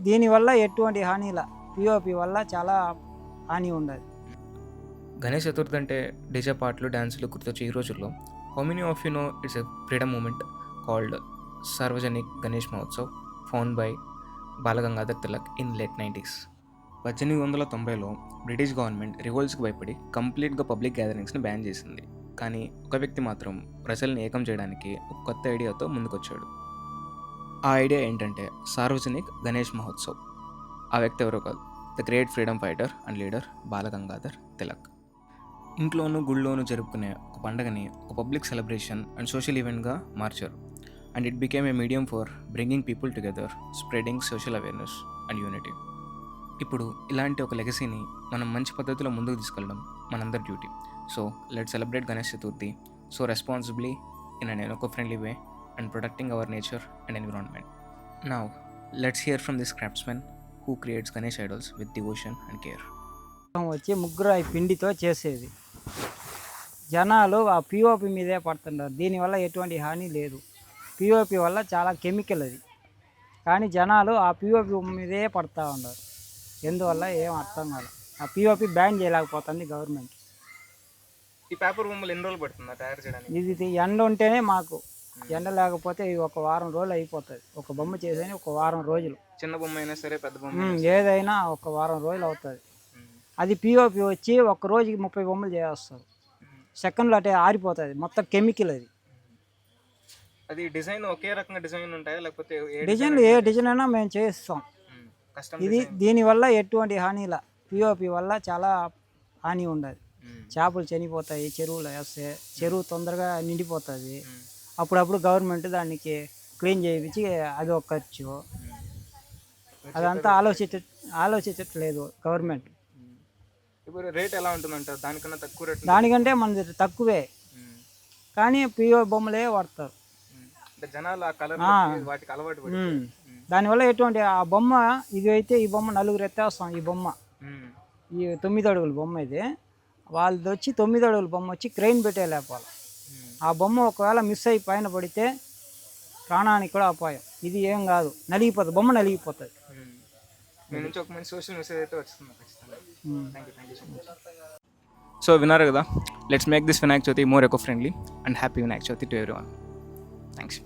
దీనివల్ల ఎటువంటి హానిలా పిఓపి వల్ల చాలా హాని ఉండదు. గణేష్ చతుర్థి అంటే డీజే పాటలు, డ్యాన్సులు గుర్తొచ్చే ఈ రోజుల్లో how many of you know it's a freedom movement called Sarvajanik Ganesh Mahotsav found by Balagangadhar Tilak in late 90s. 1890లో బ్రిటిష్ గవర్నమెంట్ రివోల్ట్స్కి భయపడి కంప్లీట్గా పబ్లిక్ గ్యాదరింగ్స్ని బ్యాన్ చేసింది. కానీ ఒక వ్యక్తి మాత్రం ప్రజల్ని ఏకం చేయడానికి ఒక కొత్త ఐడియాతో ముందుకొచ్చాడు. ఆ ఐడియా ఏంటంటే సార్వజనిక్ గణేష్ మహోత్సవ్. ఆ వ్యక్తి ఎవరో కాదు, the great freedom fighter and leader Balagangadhar Tilak. ఇంట్లోనూ గుళ్ళోనూ జరుపుకునే ఒక పండుగని ఒక పబ్లిక్ సెలబ్రేషన్ అండ్ సోషల్ ఈవెంట్గా మార్చారు. And it became a medium for bringing people together, spreading social awareness and unity. ఇప్పుడు ఇలాంటి ఒక లెగసీని మనం మంచి పద్ధతిలో ముందుకు తీసుకెళ్ళడం మనందరి duty. So let's celebrate Ganesh Chaturthi so responsibly in an eco-friendly way and protecting our nature and environment. Now, let's hear from this craftsman who creates Ganesh idols with devotion and care. వచ్చి ముగ్గురు ఈ పిండితో చేసేది. జనాలు ఆ పిఓపి మీదే పడుతున్నారు. దీనివల్ల ఎటువంటి హాని లేదు. పిఓపి వల్ల చాలా కెమికల్ అది, కానీ జనాలు ఆ పిఓపి మీదే పడుతూ ఉన్నారు. ఎందువల్ల ఏం అర్థం కాదు. ఆ పిఓపి బ్యాన్ చేయలేకపోతుంది గవర్నమెంట్. ఈ పేపర్ బొమ్మలు ఎన్ని రోజులు పడుతుందా తయారు చేయడానికి? ఇది ఎండ ఉంటేనే మాకు, ఎండ లేకపోతే ఇది ఒక వారం రోజులు అయిపోతుంది. ఒక బొమ్మ చేసేది ఒక వారం రోజులు. చిన్న బొమ్మ అయినా సరే పెద్ద బొమ్మ ఏదైనా ఒక వారం రోజులు అవుతుంది. అది పిఓపి వచ్చి ఒక రోజుకి 30 బొమ్మలు చేస్తారు. సెకండ్లో అటే ఆరిపోతుంది. మొత్తం కెమికల్ అది. అది డిజైన్ ఒకే రకంగా డిజైన్ ఉంటాయా లేకపోతే డిజైన్లు ఏ డిజైన్ అయినా మేము చేస్తాం. ఇది దీనివల్ల ఎటువంటి హానిలా పిఓపి వల్ల చాలా హాని ఉండదు. చేపలు చనిపోతాయి చెరువులో వేస్తే, చెరువు తొందరగా నిండిపోతుంది. అప్పుడప్పుడు గవర్నమెంట్ దానికి క్లీన్ చేయించి అది ఒక ఖర్చు. అదంతా ఆలోచించట్లేదు గవర్నమెంట్. ఇప్పుడు రేట్ ఎలా ఉంటుందంటారు? దానికన్నా తక్కువ రేట్? దానికంటే మనది తక్కువే, కానీ పిఓ బొమ్మలే వాడతారు జనాలు. ఆ కలర్ వాటికి అలవాటు పడి దానివల్ల ఎటువంటి ఆ బొమ్మ ఇది అయితే ఈ బొమ్మ నలుగురు ఎత్తేస్తాం. ఈ బొమ్మ ఈ 9 అడుగుల బొమ్మ ఇది. వాళ్ళది వచ్చి 9 అడుగుల బొమ్మ వచ్చి క్రెయిన్ పెట్టే లేపాలి. ఆ బొమ్మ ఒకవేళ మిస్ అయి పైన పడితే ప్రాణానికి కూడా అపాయం. ఇది ఏం కాదు, నలిగిపోతుంది, బొమ్మ నలిగిపోతుంది. సో విన్నారు కదా, let's make this Vinayaka Chavithi more eco friendly and happy Vinayaka Chavithi to everyone. Thanks.